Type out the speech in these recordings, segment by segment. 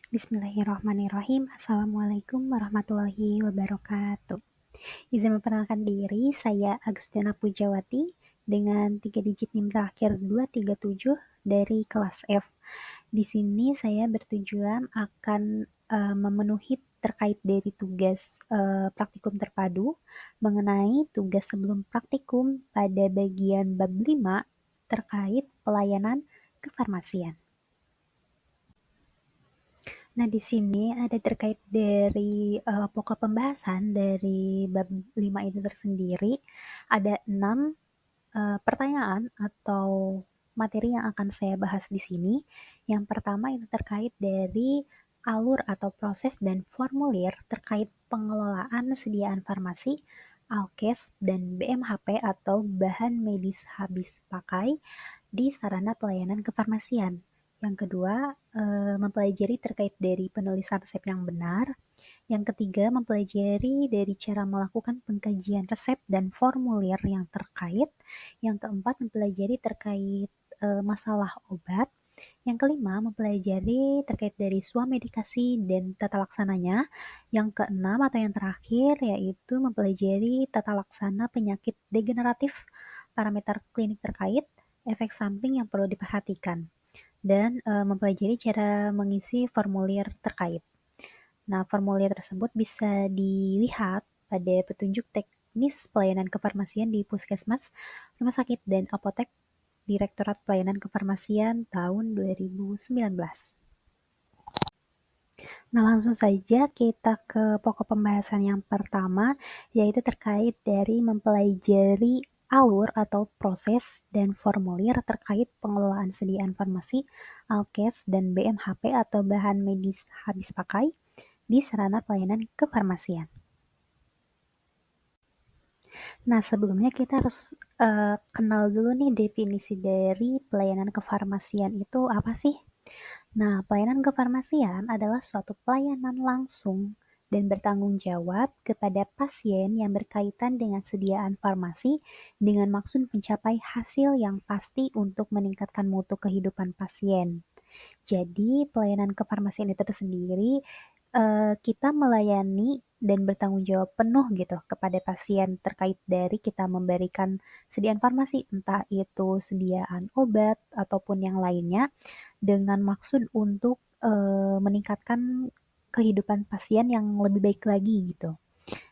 Bismillahirrahmanirrahim. Assalamualaikum warahmatullahi wabarakatuh. Izin memperkenalkan diri, saya Agustina Pujawati dengan 3 digit NIM terakhir 237 dari kelas F. Di sini saya bertujuan akan memenuhi terkait dari tugas praktikum terpadu mengenai tugas sebelum praktikum pada bagian bab 5 terkait pelayanan kefarmasian. Nah, di sini ada terkait dari pokok pembahasan dari bab 5 itu tersendiri, ada 6 pertanyaan atau materi yang akan saya bahas di sini. Yang pertama itu terkait dari alur atau proses dan formulir terkait pengelolaan sediaan farmasi, alkes, dan BMHP atau bahan medis habis pakai di sarana pelayanan kefarmasian. Yang kedua, mempelajari terkait dari penulisan resep yang benar. Yang ketiga, mempelajari dari cara melakukan pengkajian resep dan formulir yang terkait. Yang keempat, mempelajari terkait masalah obat. Yang kelima, mempelajari terkait dari swamedikasi dan tata laksananya. Yang keenam atau yang terakhir, yaitu mempelajari tata laksana penyakit degeneratif, parameter klinik terkait, efek samping yang perlu diperhatikan, dan mempelajari cara mengisi formulir terkait. Nah, formulir tersebut bisa dilihat pada petunjuk teknis pelayanan kefarmasian di puskesmas, rumah sakit, dan apotek Direktorat Pelayanan Kefarmasian tahun 2019. Nah, langsung saja kita ke pokok pembahasan yang pertama, yaitu terkait dari mempelajari alur atau proses dan formulir terkait pengelolaan sediaan farmasi, alkes, dan BMHP atau bahan medis habis pakai di sarana pelayanan kefarmasian. Nah, sebelumnya kita harus kenal dulu nih definisi dari pelayanan kefarmasian itu apa sih? Nah, pelayanan kefarmasian adalah suatu pelayanan langsung dan bertanggung jawab kepada pasien yang berkaitan dengan sediaan farmasi dengan maksud mencapai hasil yang pasti untuk meningkatkan mutu kehidupan pasien. Jadi, pelayanan kefarmasian itu sendiri kita melayani dan bertanggung jawab penuh gitu kepada pasien terkait dari kita memberikan sediaan farmasi, entah itu sediaan obat ataupun yang lainnya, dengan maksud untuk meningkatkan kehidupan pasien yang lebih baik lagi gitu.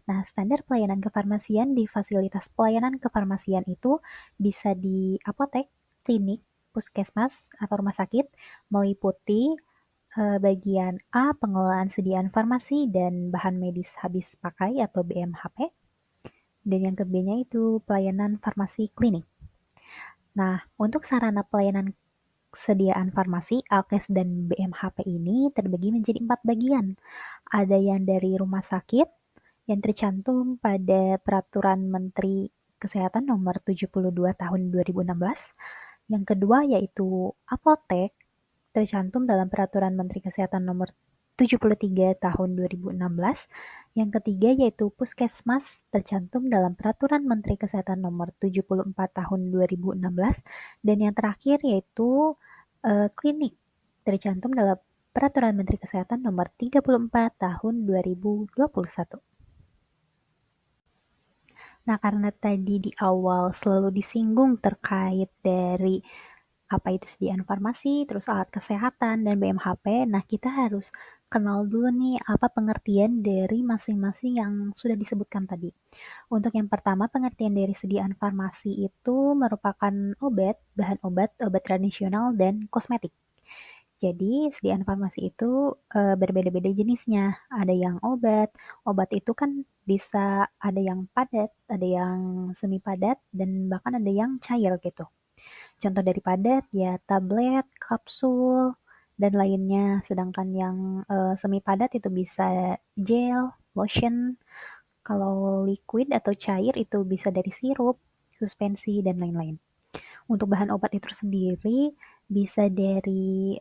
Nah, standar pelayanan kefarmasian di fasilitas pelayanan kefarmasian itu bisa di apotek, klinik, puskesmas, atau rumah sakit, meliputi bagian A, pengelolaan sediaan farmasi dan bahan medis habis pakai atau BMHP, dan yang ke B-nya itu pelayanan farmasi klinik. Nah, untuk sarana pelayanan sediaan farmasi, alkes, dan BMHP ini terbagi menjadi 4 bagian. Ada yang dari rumah sakit, yang tercantum pada Peraturan Menteri Kesehatan Nomor 72 Tahun 2016. Yang kedua yaitu apotek, tercantum dalam Peraturan Menteri Kesehatan Nomor 73 Tahun 2016. Yang ketiga yaitu puskesmas, tercantum dalam Peraturan Menteri Kesehatan Nomor 74 Tahun 2016. Dan yang terakhir yaitu klinik, tercantum dalam Peraturan Menteri Kesehatan Nomor 34 Tahun 2021. Nah, karena tadi di awal selalu disinggung terkait dari apa itu sediaan farmasi, terus alat kesehatan, dan BMHP, nah kita harus kenal dulu nih apa pengertian dari masing-masing yang sudah disebutkan tadi. Untuk yang pertama, pengertian dari sediaan farmasi itu merupakan obat, bahan obat, obat tradisional, dan kosmetik. Jadi sediaan farmasi itu berbeda-beda jenisnya. Ada yang obat itu kan bisa ada yang padat, ada yang semi padat, dan bahkan ada yang cair gitu. Contoh dari padat ya tablet, kapsul, dan lainnya. Sedangkan yang semi padat itu bisa gel, lotion. Kalau liquid atau cair itu bisa dari sirup, suspensi, dan lain-lain. Untuk bahan obat itu sendiri bisa dari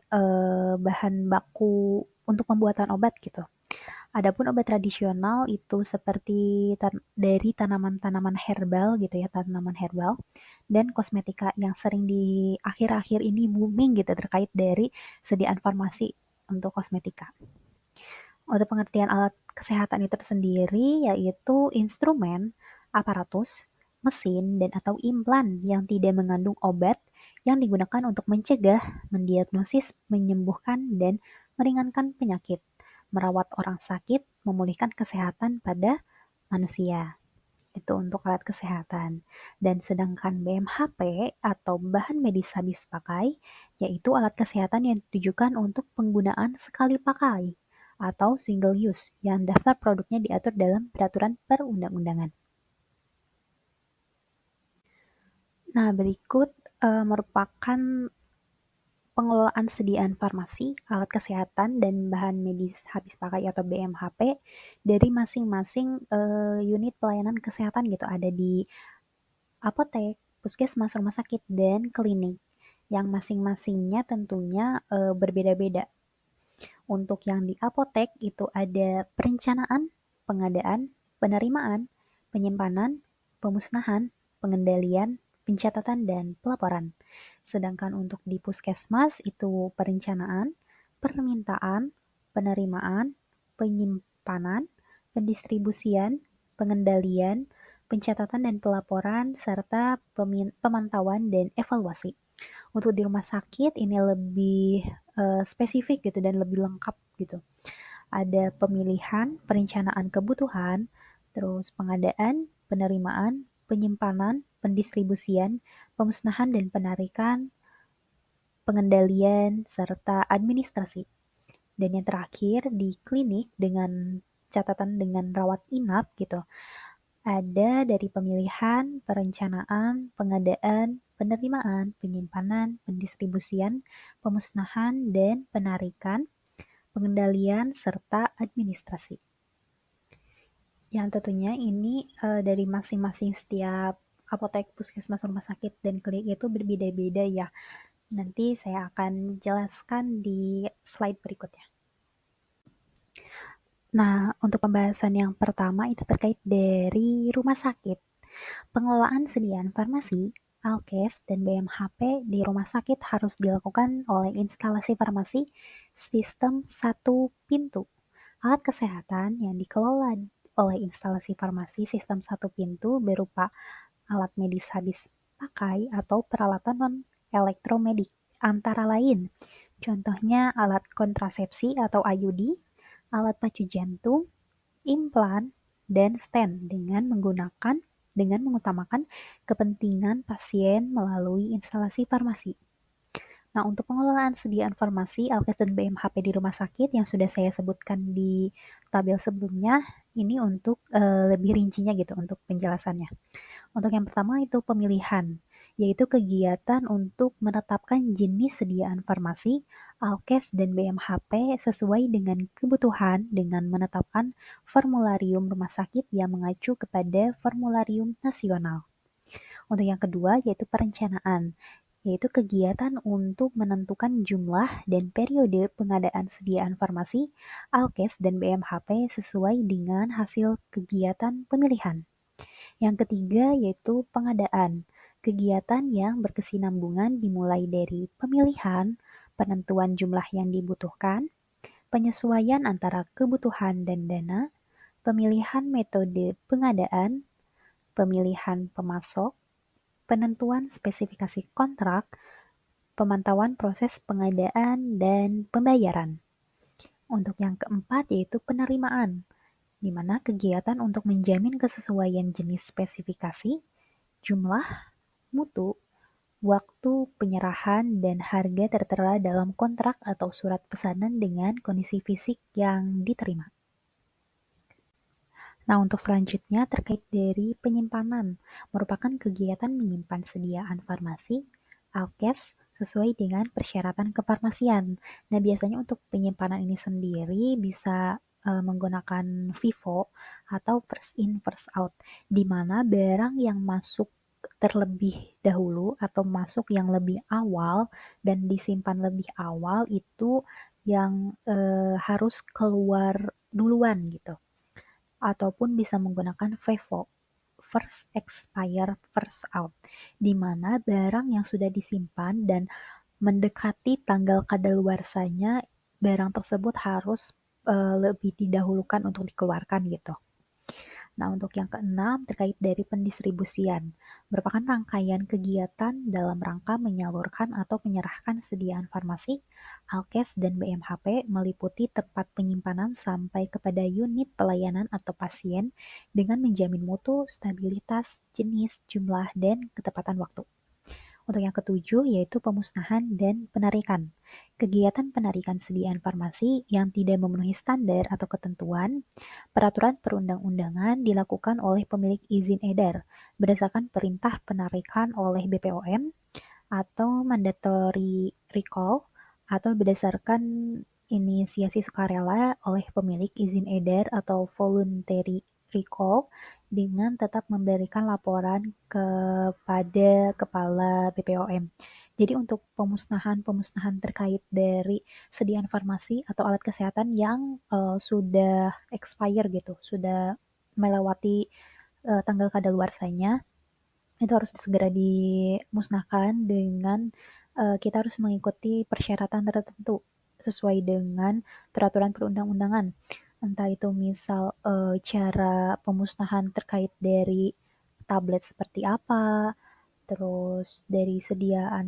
bahan baku untuk pembuatan obat gitu. Adapun obat tradisional itu seperti dari tanaman-tanaman herbal gitu ya, tanaman herbal, dan kosmetika yang sering di akhir-akhir ini booming gitu terkait dari sediaan farmasi untuk kosmetika. Untuk pengertian alat kesehatan itu tersendiri yaitu instrumen, aparatus, mesin, dan atau implan yang tidak mengandung obat yang digunakan untuk mencegah, mendiagnosis, menyembuhkan, dan meringankan penyakit, merawat orang sakit, memulihkan kesehatan pada manusia. Itu untuk alat kesehatan. Dan sedangkan BMHP atau bahan medis habis pakai, yaitu alat kesehatan yang ditujukan untuk penggunaan sekali pakai atau single use yang daftar produknya diatur dalam peraturan perundang-undangan. Nah, berikut merupakan pengelolaan sediaan farmasi, alat kesehatan, dan bahan medis habis pakai atau BMHP dari masing-masing unit pelayanan kesehatan gitu. Ada di apotek, puskesmas, rumah sakit, dan klinik yang masing-masingnya tentunya berbeda-beda. Untuk yang di apotek itu ada perencanaan, pengadaan, penerimaan, penyimpanan, pemusnahan, pengendalian, pencatatan, dan pelaporan. Sedangkan untuk di puskesmas itu perencanaan, permintaan, penerimaan, penyimpanan, pendistribusian, pengendalian, pencatatan dan pelaporan, serta pemantauan dan evaluasi. Untuk di rumah sakit ini lebih spesifik gitu dan lebih lengkap gitu. Ada pemilihan, perencanaan kebutuhan, terus pengadaan, penerimaan, penyimpanan, pendistribusian, pemusnahan dan penarikan, pengendalian, serta administrasi. Dan yang terakhir di klinik dengan catatan dengan rawat inap gitu. Ada dari pemilihan, perencanaan, pengadaan, penerimaan, penyimpanan, pendistribusian, pemusnahan, dan penarikan, pengendalian, serta administrasi. Yang tentunya ini dari masing-masing setiap apotek, puskesmas, rumah sakit, dan klinik itu berbeda-beda ya. Nanti saya akan jelaskan di slide berikutnya. Nah, untuk pembahasan yang pertama itu terkait dari rumah sakit. Pengelolaan sediaan farmasi, Alkes, dan BMHP di rumah sakit harus dilakukan oleh instalasi farmasi sistem satu pintu. Alat kesehatan yang dikelola oleh instalasi farmasi sistem satu pintu berupa alat medis habis pakai atau peralatan non-elektromedik, antara lain. Contohnya alat kontrasepsi atau IUD, alat pacu jantung, implan, dan stent dengan mengutamakan kepentingan pasien melalui instalasi farmasi. Nah, untuk pengelolaan sediaan farmasi, Alkes dan BMHP di rumah sakit yang sudah saya sebutkan di tabel sebelumnya, ini untuk lebih rincinya gitu untuk penjelasannya. Untuk yang pertama itu pemilihan, yaitu kegiatan untuk menetapkan jenis sediaan farmasi, Alkes, dan BMHP sesuai dengan kebutuhan dengan menetapkan formularium rumah sakit yang mengacu kepada formularium nasional. Untuk yang kedua yaitu perencanaan, yaitu kegiatan untuk menentukan jumlah dan periode pengadaan sediaan farmasi, Alkes, dan BMHP sesuai dengan hasil kegiatan pemilihan. Yang ketiga yaitu pengadaan, kegiatan yang berkesinambungan dimulai dari pemilihan, penentuan jumlah yang dibutuhkan, penyesuaian antara kebutuhan dan dana, pemilihan metode pengadaan, pemilihan pemasok, penentuan spesifikasi kontrak, pemantauan proses pengadaan, dan pembayaran. Untuk yang keempat yaitu penerimaan, di mana kegiatan untuk menjamin kesesuaian jenis spesifikasi, jumlah, mutu, waktu penyerahan, dan harga tertera dalam kontrak atau surat pesanan dengan kondisi fisik yang diterima. Nah, untuk selanjutnya terkait dari penyimpanan, merupakan kegiatan menyimpan sediaan farmasi, Alkes, sesuai dengan persyaratan kefarmasian. Nah, biasanya untuk penyimpanan ini sendiri bisa menggunakan FIFO atau first in first out, di mana barang yang masuk terlebih dahulu atau masuk yang lebih awal dan disimpan lebih awal itu yang harus keluar duluan gitu, ataupun bisa menggunakan FIFO, first expire first out, di mana barang yang sudah disimpan dan mendekati tanggal kadaluarsanya barang tersebut harus lebih didahulukan untuk dikeluarkan gitu. Nah, untuk yang keenam terkait dari pendistribusian, merupakan rangkaian kegiatan dalam rangka menyalurkan atau menyerahkan sediaan farmasi, alkes, dan BMHP meliputi tempat penyimpanan sampai kepada unit pelayanan atau pasien dengan menjamin mutu, stabilitas, jenis, jumlah, dan ketepatan waktu. Untuk yang ketujuh yaitu pemusnahan dan penarikan. Kegiatan penarikan sediaan farmasi yang tidak memenuhi standar atau ketentuan peraturan perundang-undangan dilakukan oleh pemilik izin edar berdasarkan perintah penarikan oleh BPOM atau mandatory recall atau berdasarkan inisiasi sukarela oleh pemilik izin edar atau voluntary recall dengan tetap memberikan laporan kepada kepala BPOM. Jadi untuk pemusnahan terkait dari sediaan farmasi atau alat kesehatan yang sudah expire gitu, sudah melewati tanggal kadaluarsanya, itu harus segera dimusnahkan dengan kita harus mengikuti persyaratan tertentu sesuai dengan peraturan perundang-undangan. Entah itu misal cara pemusnahan terkait dari tablet seperti apa, terus dari sediaan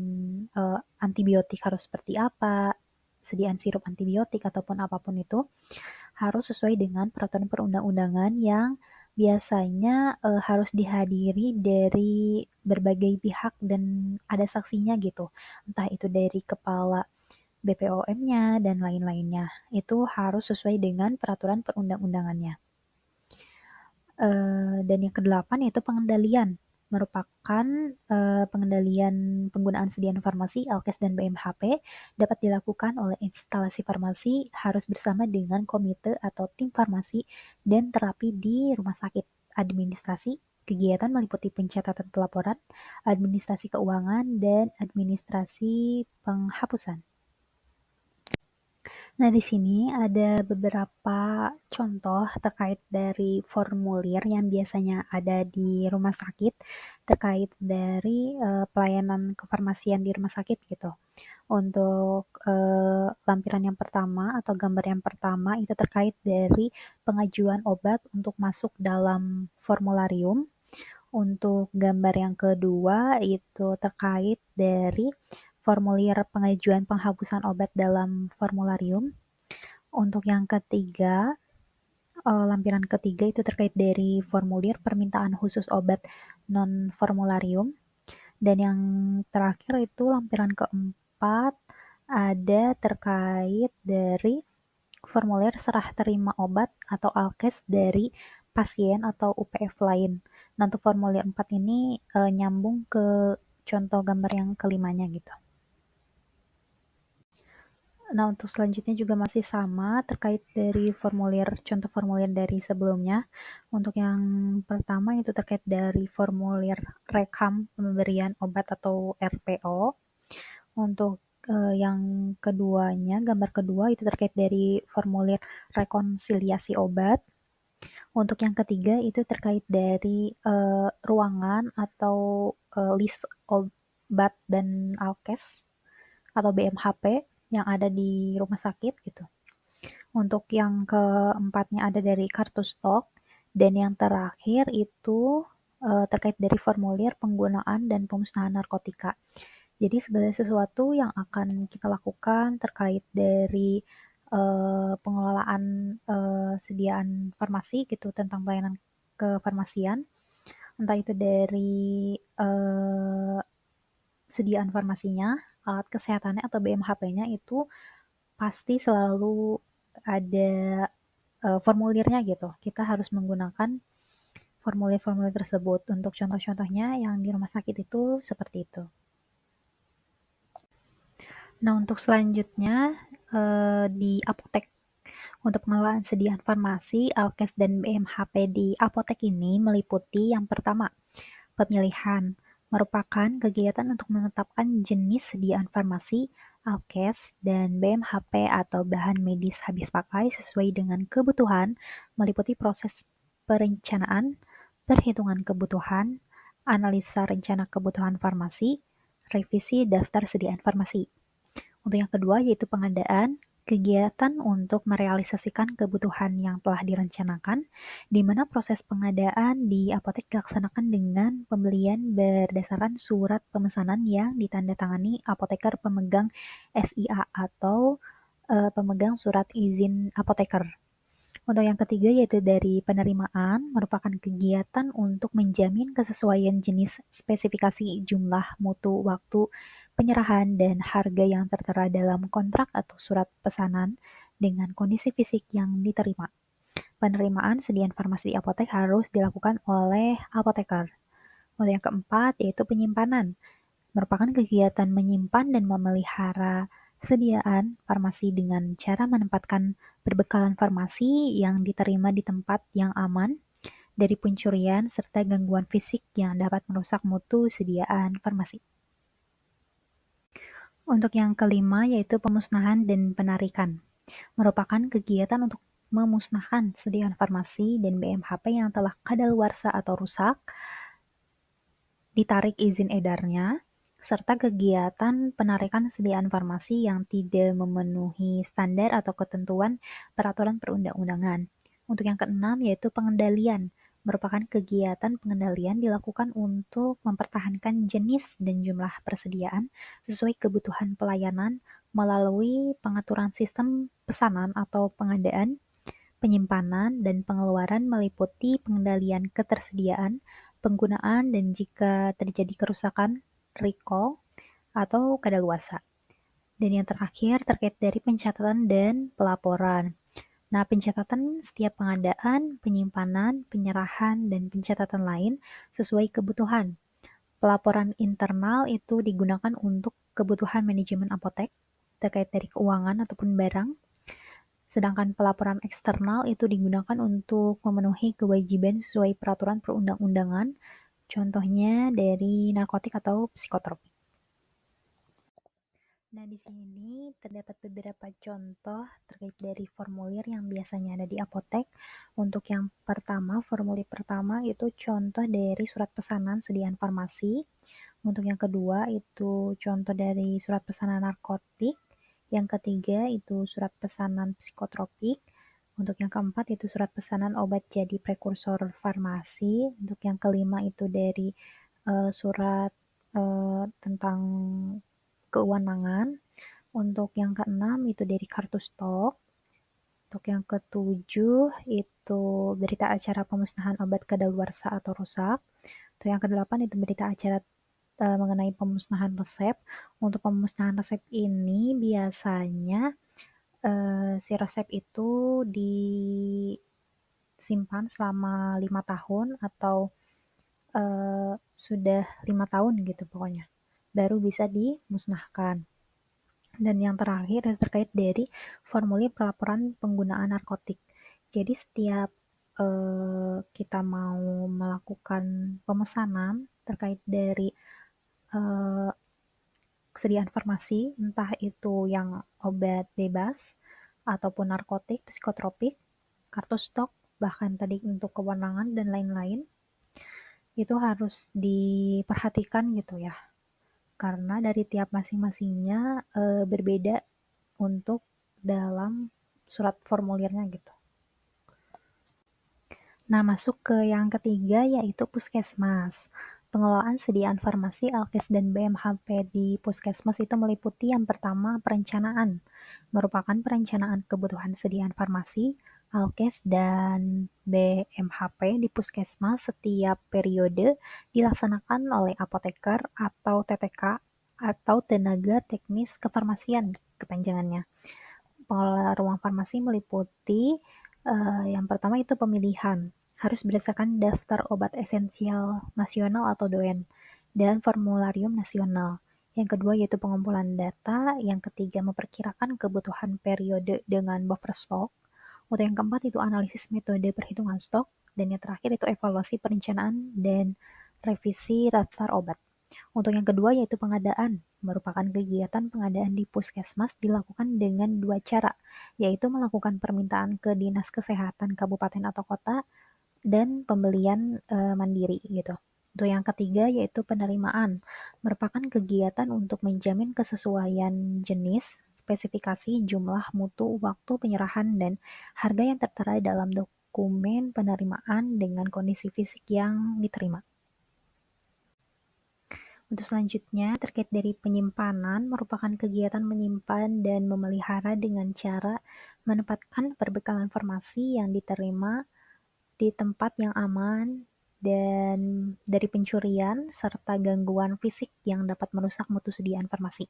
antibiotik harus seperti apa, sediaan sirup antibiotik ataupun apapun itu harus sesuai dengan peraturan perundang-undangan yang biasanya harus dihadiri dari berbagai pihak dan ada saksinya gitu. Entah itu dari kepala BPOM-nya dan lain-lainnya. Itu harus sesuai dengan peraturan perundang-undangannya. Dan yang kedelapan yaitu pengendalian, merupakan pengendalian penggunaan sediaan farmasi, alkes, dan BMHP dapat dilakukan oleh instalasi farmasi harus bersama dengan komite atau tim farmasi dan terapi di rumah sakit. Administrasi kegiatan meliputi pencatatan pelaporan, administrasi keuangan, dan administrasi penghapusan. Nah, di sini ada beberapa contoh terkait dari formulir yang biasanya ada di rumah sakit terkait dari pelayanan kefarmasian di rumah sakit gitu. Untuk lampiran yang pertama atau gambar yang pertama itu terkait dari pengajuan obat untuk masuk dalam formularium. Untuk gambar yang kedua itu terkait dari formulir pengajuan penghapusan obat dalam formularium. Untuk yang ketiga, lampiran ketiga itu terkait dari formulir permintaan khusus obat non-formularium. Dan yang terakhir itu lampiran keempat ada terkait dari formulir serah terima obat atau alkes dari pasien atau UPF lain. Nah, untuk formulir 4 ini nyambung ke contoh gambar yang kelimanya gitu. Nah, untuk selanjutnya juga masih sama terkait dari contoh formulir dari sebelumnya. Untuk yang pertama itu terkait dari formulir rekam pemberian obat atau RPO. Untuk yang keduanya, gambar kedua itu terkait dari formulir rekonsiliasi obat. Untuk yang ketiga itu terkait dari ruangan atau list obat dan alkes atau BMHP yang ada di rumah sakit gitu. Untuk yang keempatnya ada dari kartu stok dan yang terakhir itu terkait dari formulir penggunaan dan pemusnahan narkotika. Jadi segala sesuatu yang akan kita lakukan terkait dari pengelolaan sediaan farmasi gitu tentang pelayanan kefarmasian, entah itu dari sediaan farmasinya, alat kesehatannya atau BMHP-nya itu pasti selalu ada formulirnya gitu. Kita harus menggunakan formulir-formulir tersebut. Untuk contoh-contohnya yang di rumah sakit itu seperti itu. Nah, untuk selanjutnya di apotek. Untuk pengelolaan sediaan farmasi, alkes, dan BMHP di apotek ini meliputi yang pertama, pemilihan. Merupakan kegiatan untuk menetapkan jenis sediaan farmasi, alkes, dan BMHP atau bahan medis habis pakai sesuai dengan kebutuhan, meliputi proses perencanaan, perhitungan kebutuhan, analisa rencana kebutuhan farmasi, revisi daftar sediaan farmasi. Untuk yang kedua yaitu pengadaan, Kegiatan untuk merealisasikan kebutuhan yang telah direncanakan, di mana proses pengadaan di apotek dilaksanakan dengan pembelian berdasarkan surat pemesanan yang ditandatangani apoteker pemegang SIA atau pemegang surat izin apoteker. Untuk yang ketiga yaitu dari penerimaan, merupakan kegiatan untuk menjamin kesesuaian jenis, spesifikasi, jumlah, mutu, waktu, penyerahan, dan harga yang tertera dalam kontrak atau surat pesanan dengan kondisi fisik yang diterima. Penerimaan sediaan farmasi di apotek harus dilakukan oleh apoteker. Untuk yang keempat yaitu penyimpanan, merupakan kegiatan menyimpan dan memelihara sediaan farmasi dengan cara menempatkan perbekalan farmasi yang diterima di tempat yang aman dari pencurian serta gangguan fisik yang dapat merusak mutu sediaan farmasi. Untuk yang kelima yaitu pemusnahan dan penarikan, merupakan kegiatan untuk memusnahkan sediaan farmasi dan BMHP yang telah kadaluarsa atau rusak, ditarik izin edarnya, serta kegiatan penarikan sediaan farmasi yang tidak memenuhi standar atau ketentuan peraturan perundang-undangan. Untuk yang keenam yaitu pengendalian, merupakan kegiatan pengendalian dilakukan untuk mempertahankan jenis dan jumlah persediaan sesuai kebutuhan pelayanan melalui pengaturan sistem pesanan atau pengadaan, penyimpanan, dan pengeluaran meliputi pengendalian ketersediaan, penggunaan, dan jika terjadi kerusakan, recall, atau kadaluarsa. Dan yang terakhir terkait dari pencatatan dan pelaporan. Nah, pencatatan setiap pengadaan, penyimpanan, penyerahan, dan pencatatan lain sesuai kebutuhan. Pelaporan internal itu digunakan untuk kebutuhan manajemen apotek terkait dari keuangan ataupun barang. Sedangkan pelaporan eksternal itu digunakan untuk memenuhi kewajiban sesuai peraturan perundang-undangan, contohnya dari narkotik atau psikotropik. Nah, di sini terdapat beberapa contoh terkait dari formulir yang biasanya ada di apotek. Untuk yang pertama, formulir pertama itu contoh dari surat pesanan sediaan farmasi. Untuk yang kedua itu contoh dari surat pesanan narkotik. Yang ketiga itu surat pesanan psikotropik. Untuk yang keempat itu surat pesanan obat jadi prekursor farmasi. Untuk yang kelima itu dari surat tentang keuangan. Untuk yang keenam itu dari kartu stok. Untuk yang ketujuh itu berita acara pemusnahan obat kadaluarsa atau rusak. Untuk yang kedelapan itu berita acara mengenai pemusnahan resep. Untuk pemusnahan resep ini biasanya si resep itu disimpan selama 5 tahun atau sudah 5 tahun gitu pokoknya, baru bisa dimusnahkan. Dan yang terakhir itu terkait dari formulir pelaporan penggunaan narkotik. Jadi setiap kita mau melakukan pemesanan terkait dari kesediaan farmasi, entah itu yang obat bebas ataupun narkotik, psikotropik, kartu stok, bahkan tadi untuk kewenangan dan lain-lain, itu harus diperhatikan gitu ya. Karena dari tiap masing-masingnya berbeda untuk dalam surat formulirnya gitu. Nah, masuk ke yang ketiga yaitu puskesmas. Pengelolaan sediaan farmasi, Alkes, dan BMHP di puskesmas itu meliputi yang pertama perencanaan, merupakan perencanaan kebutuhan sediaan farmasi, Alkes, dan BMHP di puskesmas setiap periode dilaksanakan oleh apoteker atau TTK atau tenaga teknis kefarmasian kepanjangannya. Pengelola ruang farmasi meliputi yang pertama itu pemilihan, harus berdasarkan daftar obat esensial nasional atau DOEN dan formularium nasional. Yang kedua yaitu pengumpulan data, yang ketiga memperkirakan kebutuhan periode dengan buffer stok. Untuk yang keempat itu analisis metode perhitungan stok, dan yang terakhir itu evaluasi perencanaan dan revisi daftar obat. Untuk yang kedua yaitu pengadaan, merupakan kegiatan pengadaan di puskesmas dilakukan dengan dua cara, yaitu melakukan permintaan ke Dinas Kesehatan Kabupaten atau Kota dan pembelian mandiri gitu. Untuk yang ketiga yaitu penerimaan, merupakan kegiatan untuk menjamin kesesuaian jenis, spesifikasi, jumlah, mutu, waktu penyerahan, dan harga yang tertera dalam dokumen penerimaan dengan kondisi fisik yang diterima. Untuk selanjutnya, terkait dari penyimpanan, merupakan kegiatan menyimpan dan memelihara dengan cara menempatkan perbekalan informasi yang diterima di tempat yang aman dan dari pencurian serta gangguan fisik yang dapat merusak mutu sedia informasi.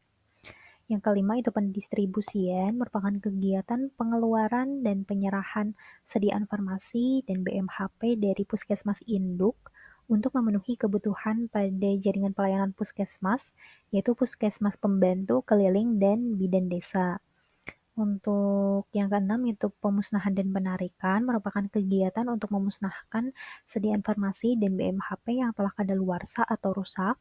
Yang kelima itu pendistribusian, merupakan kegiatan pengeluaran dan penyerahan sedia informasi dan BMHP dari puskesmas induk untuk memenuhi kebutuhan pada jaringan pelayanan puskesmas, yaitu puskesmas pembantu, keliling, dan bidan desa. Untuk yang keenam itu pemusnahan dan penarikan, merupakan kegiatan untuk memusnahkan sedia informasi dan BMHP yang telah kadaluarsa atau rusak,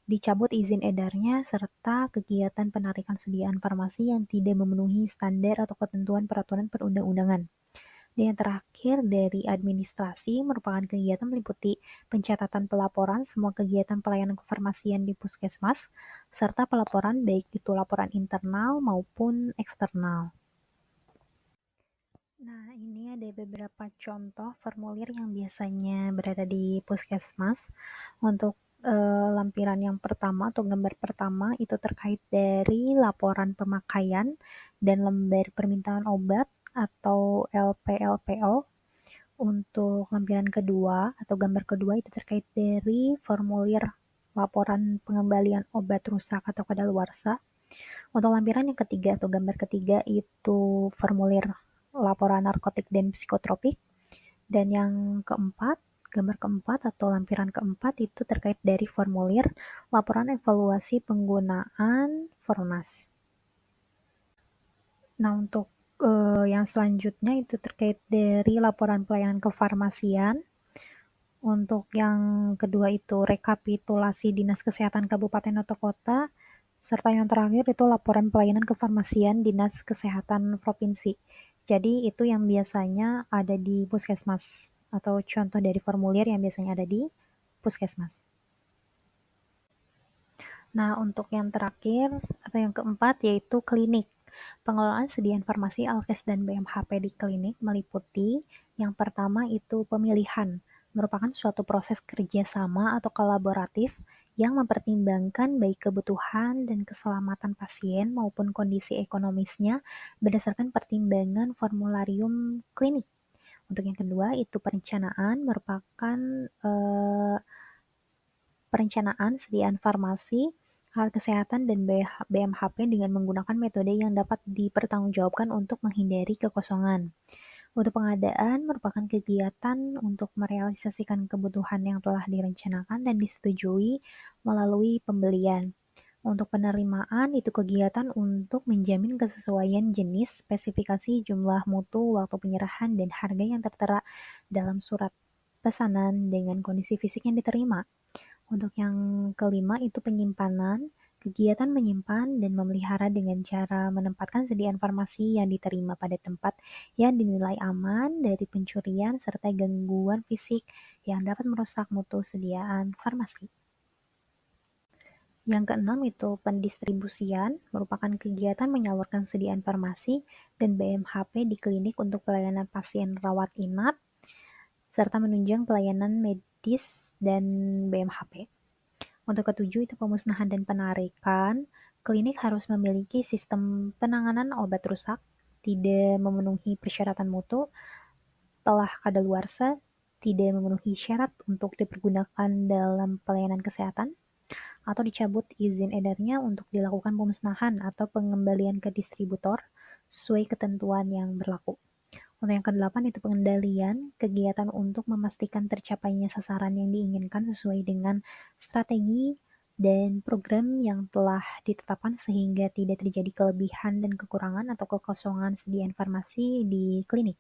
dicabut izin edarnya, serta kegiatan penarikan sedia informasi yang tidak memenuhi standar atau ketentuan peraturan perundang-undangan. Dan yang terakhir dari administrasi merupakan kegiatan meliputi pencatatan pelaporan semua kegiatan pelayanan kefarmasian di puskesmas, serta pelaporan baik itu laporan internal maupun eksternal. Nah, ini ada beberapa contoh formulir yang biasanya berada di puskesmas. Untuk lampiran yang pertama atau gambar pertama itu terkait dari laporan pemakaian dan lembar permintaan obat atau LPLPO. Untuk lampiran kedua atau gambar kedua itu terkait dari formulir laporan pengembalian obat rusak atau kadaluarsa. Untuk lampiran yang ketiga atau gambar ketiga itu formulir laporan narkotik dan psikotropik. Dan yang keempat, gambar keempat atau lampiran keempat itu terkait dari formulir laporan evaluasi penggunaan Formas. Nah, untuk yang selanjutnya itu terkait dari laporan pelayanan kefarmasian. Untuk yang kedua itu rekapitulasi Dinas Kesehatan Kabupaten atau Kota, serta yang terakhir itu laporan pelayanan kefarmasian Dinas Kesehatan Provinsi. Jadi itu yang biasanya ada di puskesmas atau contoh dari formulir yang biasanya ada di puskesmas. Nah, untuk yang terakhir atau yang keempat yaitu klinik. Pengelolaan sediaan farmasi, alkes, dan BMHP di klinik meliputi yang pertama itu pemilihan, merupakan suatu proses kerjasama atau kolaboratif yang mempertimbangkan baik kebutuhan dan keselamatan pasien maupun kondisi ekonomisnya berdasarkan pertimbangan formularium klinik. Untuk yang kedua itu perencanaan, merupakan perencanaan sediaan farmasi, alat kesehatan, dan BMHP dengan menggunakan metode yang dapat dipertanggungjawabkan untuk menghindari kekosongan. Untuk pengadaan merupakan kegiatan untuk merealisasikan kebutuhan yang telah direncanakan dan disetujui melalui pembelian. Untuk penerimaan itu kegiatan untuk menjamin kesesuaian jenis, spesifikasi, jumlah, mutu, waktu penyerahan, dan harga yang tertera dalam surat pesanan dengan kondisi fisik yang diterima. Untuk yang kelima itu penyimpanan, kegiatan menyimpan dan memelihara dengan cara menempatkan sediaan farmasi yang diterima pada tempat yang dinilai aman dari pencurian serta gangguan fisik yang dapat merusak mutu sediaan farmasi. Yang keenam itu pendistribusian, merupakan kegiatan menyalurkan sediaan farmasi dan BMHP di klinik untuk pelayanan pasien rawat inap, serta menunjang pelayanan medis dan BMHP. Untuk ketujuh itu pemusnahan dan penarikan. Klinik harus memiliki sistem penanganan obat rusak, tidak memenuhi persyaratan mutu, telah kadaluarsa, tidak memenuhi syarat untuk dipergunakan dalam pelayanan kesehatan, atau dicabut izin edarnya untuk dilakukan pemusnahan atau pengembalian ke distributor sesuai ketentuan yang berlaku. Untuk yang kedelapan itu pengendalian, kegiatan untuk memastikan tercapainya sasaran yang diinginkan sesuai dengan strategi dan program yang telah ditetapkan sehingga tidak terjadi kelebihan dan kekurangan atau kekosongan sediaan farmasi di klinik.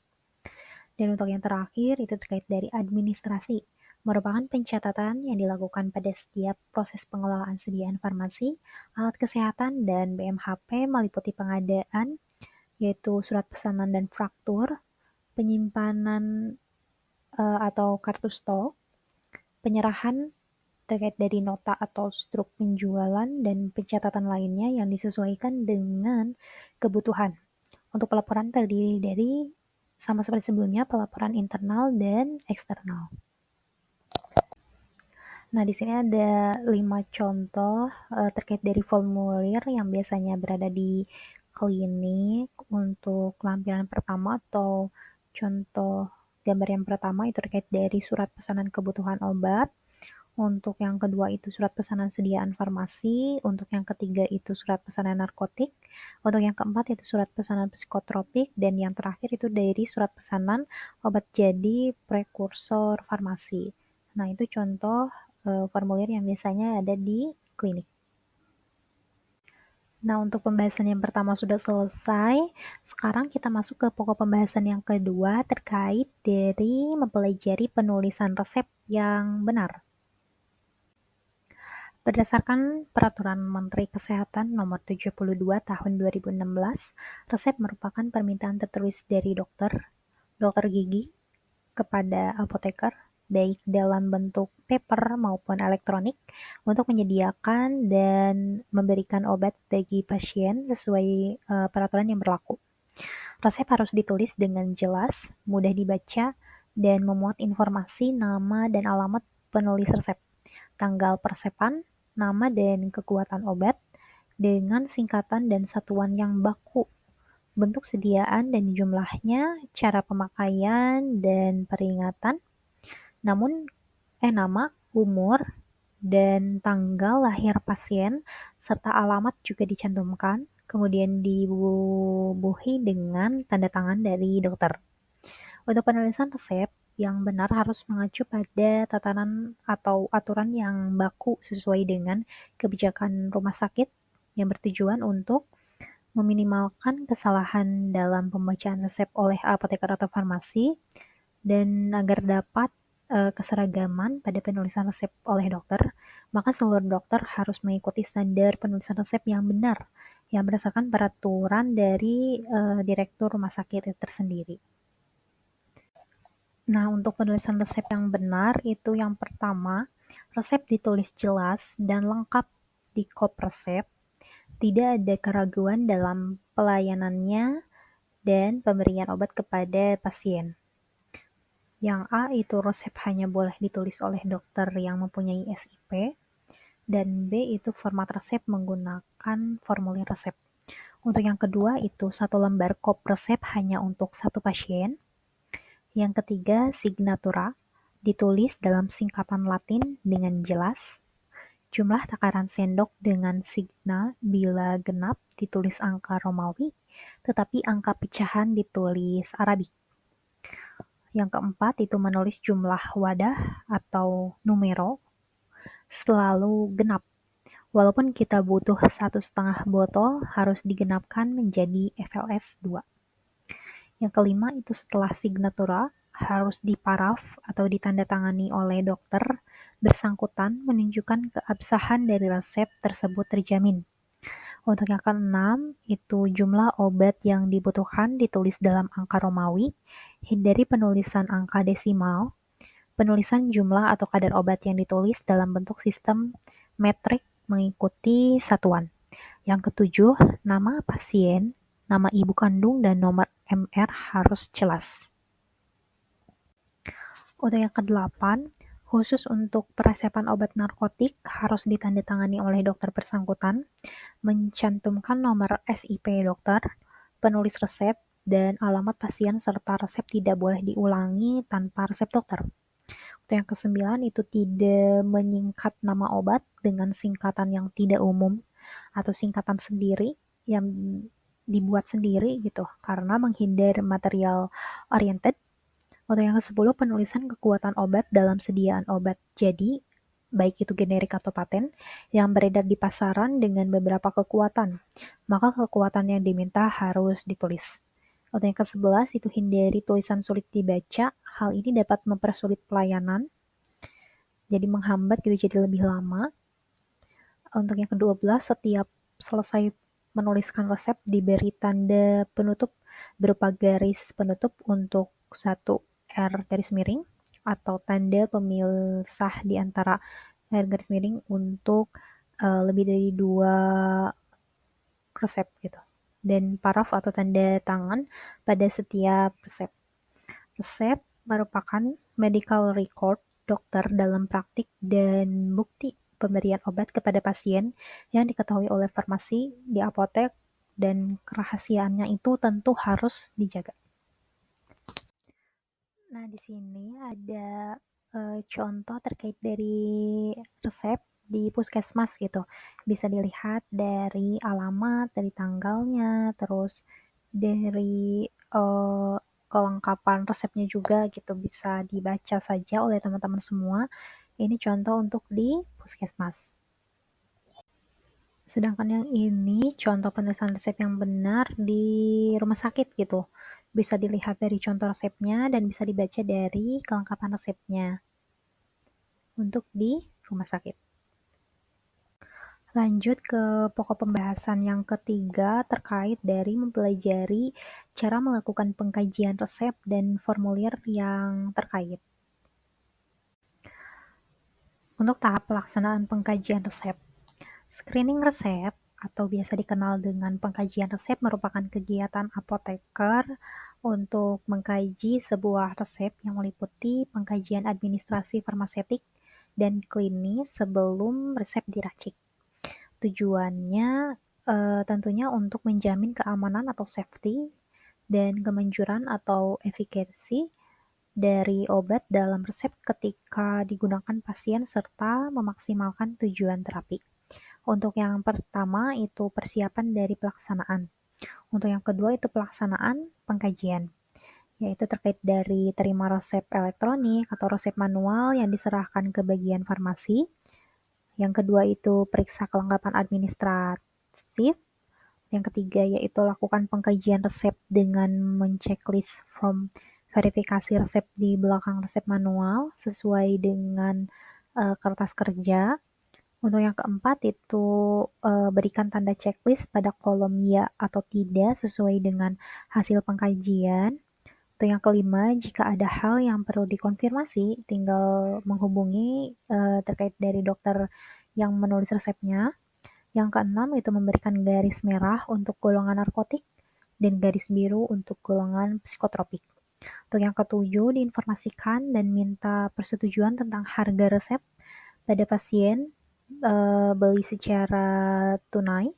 Dan untuk yang terakhir itu terkait dari administrasi, merupakan pencatatan yang dilakukan pada setiap proses pengelolaan sediaan farmasi, alat kesehatan, dan BMHP meliputi pengadaan, yaitu surat pesanan dan faktur, penyimpanan atau kartu stok, penyerahan terkait dari nota atau struk penjualan dan pencatatan lainnya yang disesuaikan dengan kebutuhan. Untuk pelaporan terdiri dari, sama seperti sebelumnya, pelaporan internal dan eksternal. Nah, di sini ada 5 contoh terkait dari formulir yang biasanya berada di klinik. Untuk lampiran pertama atau contoh gambar yang pertama itu terkait dari surat pesanan kebutuhan obat. Untuk yang kedua itu surat pesanan sediaan farmasi. Untuk yang ketiga itu surat pesanan narkotik. Untuk yang keempat itu surat pesanan psikotropik. Dan yang terakhir itu dari surat pesanan obat jadi prekursor farmasi. Nah, itu contoh formulir yang biasanya ada di klinik. Nah, untuk pembahasan yang pertama sudah selesai. Sekarang kita masuk ke pokok pembahasan yang kedua terkait dari mempelajari penulisan resep yang benar. Berdasarkan Peraturan Menteri Kesehatan Nomor 72 Tahun 2016, resep merupakan permintaan tertulis dari dokter gigi, kepada apoteker, baik dalam bentuk paper maupun elektronik, untuk menyediakan dan memberikan obat bagi pasien sesuai peraturan yang berlaku. Resep harus ditulis dengan jelas, mudah dibaca, dan memuat informasi nama dan alamat penulis resep, tanggal persepan, nama dan kekuatan obat, dengan singkatan dan satuan yang baku, bentuk sediaan dan jumlahnya, cara pemakaian dan peringatan, nama, umur, dan tanggal lahir pasien, serta alamat juga dicantumkan, kemudian dibubuhi dengan tanda tangan dari dokter. Untuk penulisan resep yang benar harus mengacu pada tatanan atau aturan yang baku sesuai dengan kebijakan rumah sakit yang bertujuan untuk meminimalkan kesalahan dalam pembacaan resep oleh apoteker atau farmasi, dan agar dapat keseragaman pada penulisan resep oleh dokter, maka seluruh dokter harus mengikuti standar penulisan resep yang benar, yang berdasarkan peraturan dari direktur rumah sakit itu tersendiri. Nah, untuk penulisan resep yang benar itu yang pertama, resep ditulis jelas dan lengkap di kop resep, tidak ada keraguan dalam pelayanannya dan pemberian obat kepada pasien. Yang A itu resep hanya boleh ditulis oleh dokter yang mempunyai SIP, dan B itu format resep menggunakan formulir resep. Untuk yang kedua itu satu lembar kop resep hanya untuk satu pasien. Yang ketiga, signatura, ditulis dalam singkatan Latin dengan jelas. Jumlah takaran sendok dengan signa bila genap ditulis angka Romawi, tetapi angka pecahan ditulis Arabik. Yang keempat itu menulis jumlah wadah atau numero selalu genap. Walaupun kita butuh 1,5 botol, harus digenapkan menjadi FLS 2. Yang kelima itu setelah signatura harus diparaf atau ditandatangani oleh dokter bersangkutan menunjukkan keabsahan dari resep tersebut terjamin. Untuk yang keenam, itu jumlah obat yang dibutuhkan ditulis dalam angka Romawi, hindari penulisan angka desimal, penulisan jumlah atau kadar obat yang ditulis dalam bentuk sistem metrik mengikuti satuan. Yang ketujuh, nama pasien, nama ibu kandung, dan nomor MR harus jelas. Untuk yang kedelapan, khusus untuk peresepan obat narkotik harus ditandatangani oleh dokter bersangkutan, mencantumkan nomor SIP dokter, penulis resep, dan alamat pasien serta resep tidak boleh diulangi tanpa resep dokter. Untuk yang kesembilan itu tidak menyingkat nama obat dengan singkatan yang tidak umum atau singkatan sendiri yang dibuat sendiri gitu, karena menghindar material oriented. Untuk yang ke-10, penulisan kekuatan obat dalam sediaan obat jadi, baik itu generik atau paten, yang beredar di pasaran dengan beberapa kekuatan, maka kekuatan yang diminta harus ditulis. Untuk yang ke-11 itu hindari tulisan sulit dibaca, hal ini dapat mempersulit pelayanan, jadi menghambat gitu jadi lebih lama. Untuk yang ke-12, setiap selesai menuliskan resep diberi tanda penutup berupa garis penutup untuk 1 R garis miring atau tanda pemisah di antara garis miring untuk lebih dari 2 resep gitu. Dan paraf atau tanda tangan pada setiap resep. Resep merupakan medical record dokter dalam praktik dan bukti pemberian obat kepada pasien yang diketahui oleh farmasi di apotek, dan kerahasiaannya itu tentu harus dijaga. Nah, di sini ada contoh terkait dari resep di puskesmas gitu. Bisa dilihat dari alamat, dari tanggalnya, terus dari kelengkapan resepnya juga gitu. Bisa dibaca saja oleh teman-teman semua. Ini contoh untuk di puskesmas. Sedangkan yang ini contoh penulisan resep yang benar di rumah sakit gitu. Bisa dilihat dari contoh resepnya dan bisa dibaca dari kelengkapan resepnya untuk di rumah sakit. Lanjut ke pokok pembahasan yang ketiga terkait dari mempelajari cara melakukan pengkajian resep dan formulir yang terkait. Untuk tahap pelaksanaan pengkajian resep, screening resep atau biasa dikenal dengan pengkajian resep merupakan kegiatan apoteker untuk mengkaji sebuah resep yang meliputi pengkajian administrasi farmaseutik dan klinis sebelum resep diracik. Tujuannya tentunya untuk menjamin keamanan atau safety dan kemanjuran atau efikasi dari obat dalam resep ketika digunakan pasien serta memaksimalkan tujuan terapi. Untuk yang pertama itu persiapan dari pelaksanaan. Untuk yang kedua itu pelaksanaan pengkajian, yaitu terkait dari terima resep elektronik atau resep manual yang diserahkan ke bagian farmasi. Yang kedua itu periksa kelengkapan administratif. Yang ketiga yaitu lakukan pengkajian resep dengan menceklis form verifikasi resep di belakang resep manual sesuai dengan kertas kerja. Untuk yang keempat itu berikan tanda checklist pada kolom ya atau tidak sesuai dengan hasil pengkajian. Untuk yang kelima, jika ada hal yang perlu dikonfirmasi, tinggal menghubungi terkait dari dokter yang menulis resepnya. Yang keenam itu memberikan garis merah untuk golongan narkotik dan garis biru untuk golongan psikotropik. Untuk yang ketujuh, diinformasikan dan minta persetujuan tentang harga resep pada pasien beli secara tunai.